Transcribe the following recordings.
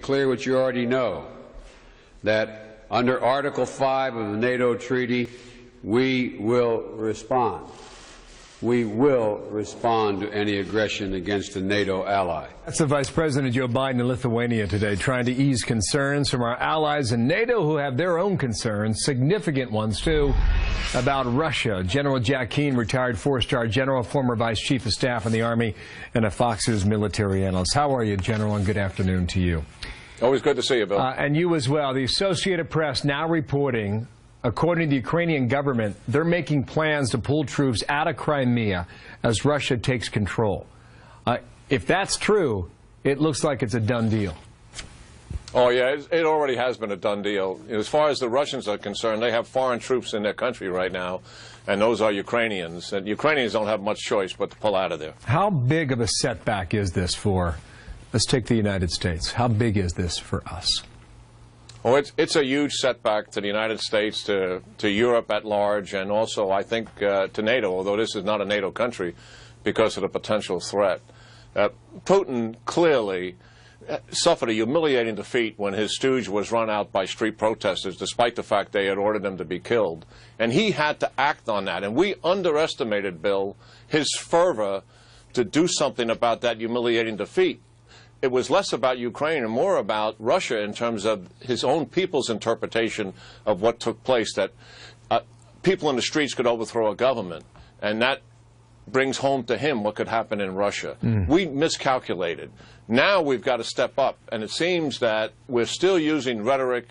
clear what you already know, that under Article 5 of the NATO treaty, we will respond. We will respond to any aggression against a NATO ally. That's the Vice President Joe Biden in Lithuania today, trying to ease concerns from our allies in NATO who have their own concerns, significant ones too, about Russia. General Jack Keane, retired four-star general, former Vice Chief of Staff in the Army, and a Fox's military analyst. How are you, General, and good afternoon to you. Always good to see you, Bill. And you as well. The Associated Press now reporting, according to the Ukrainian government, they're making plans to pull troops out of Crimea as Russia takes control. If that's true, it looks like it's a done deal. Oh, yeah, it already has been a done deal. As far as the Russians are concerned, they have foreign troops in their country right now, and those are Ukrainians. And Ukrainians don't have much choice but to pull out of there. How big of a setback is this for, let's take the United States, how big is this for us? Oh, it's a huge setback to the United States, to Europe at large, and also, I think, to NATO, although this is not a NATO country, because of the potential threat. Putin clearly suffered a humiliating defeat when his stooge was run out by street protesters, despite the fact they had ordered him to be killed. And he had to act on that. And we underestimated, Bill, his fervor to do something about that humiliating defeat. It was less about Ukraine and more about Russia in terms of his own people's interpretation of what took place, that people in the streets could overthrow a government. And that brings home to him what could happen in Russia. We miscalculated. Now we've got to step up. And it seems that we're still using rhetoric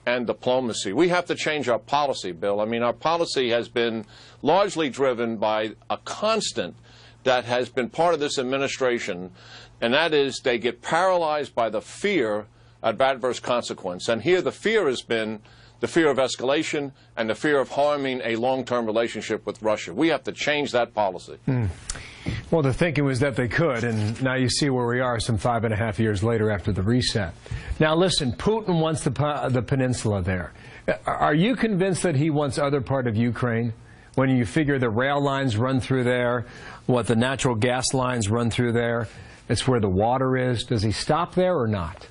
and diplomacy. We have to change our policy, Bill. I mean, our policy has been largely driven by a constant that has been part of this administration, and that is they get paralyzed by the fear of adverse consequence. And here the fear has been the fear of escalation and the fear of harming a long-term relationship with Russia. We have to change that policy. Well, the thinking was that they could, and now you see where we are some 5.5 years later after the reset. Now, listen, Putin wants the peninsula there. Are you convinced that he wants other part of Ukraine? When you figure the rail lines run through there, what the natural gas lines run through there, it's where the water is. Does he stop there or not?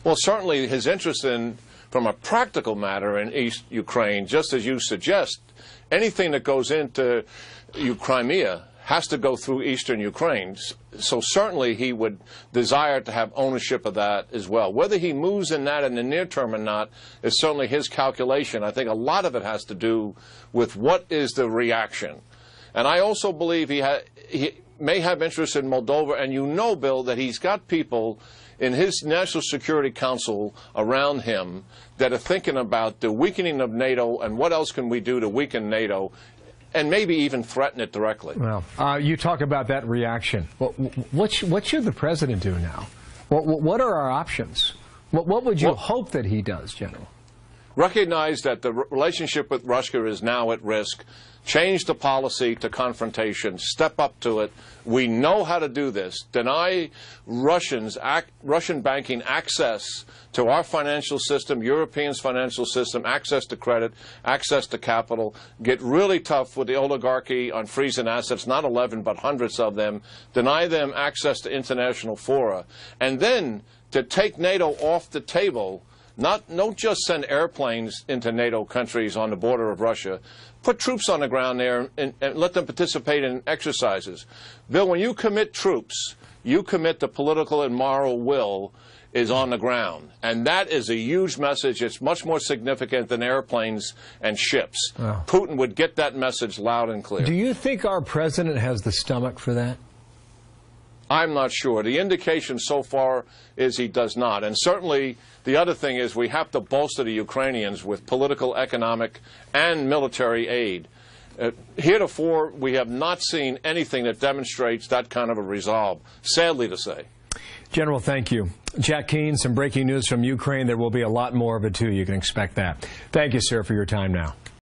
Well, certainly his interest in, from a practical matter, in East Ukraine, just as you suggest, anything that goes into Crimea has to go through eastern Ukraine. So certainly he would desire to have ownership of that as well. Whether he moves in that in the near term or not is certainly his calculation. I think a lot of it has to do with what is the reaction. And I also believe he may have interest in Moldova. And you know, Bill, that he's got people in his National Security Council around him that are thinking about the weakening of NATO and what else can we do to weaken NATO, and maybe even threaten it directly. Well, you talk about that reaction. What should the president do now? What are our options? What would you hope that he does, General? Recognize that the relationship with Russia is now at risk. Change the policy to confrontation. Step up to it. We know how to do this. Deny Russian banking access to our financial system, Europeans' financial system, access to credit, access to capital. Get really tough with the oligarchy on freezing assets, not 11, but hundreds of them. Deny them access to international fora. And then to take NATO off the table. Don't just send airplanes into NATO countries on the border of Russia. Put troops on the ground there and let them participate in exercises. Bill, when you commit troops, you commit the political and moral will is on the ground. And that is a huge message. It's much more significant than airplanes and ships. Wow. Putin would get that message loud and clear. Do you think our president has the stomach for that? I'm not sure. The indication so far is he does not. And certainly the other thing is we have to bolster the Ukrainians with political, economic, and military aid. Heretofore, we have not seen anything that demonstrates that kind of a resolve, sadly to say. General, thank you. Jack Keane, some breaking news from Ukraine. There will be a lot more of it, too. You can expect that. Thank you, sir, for your time now.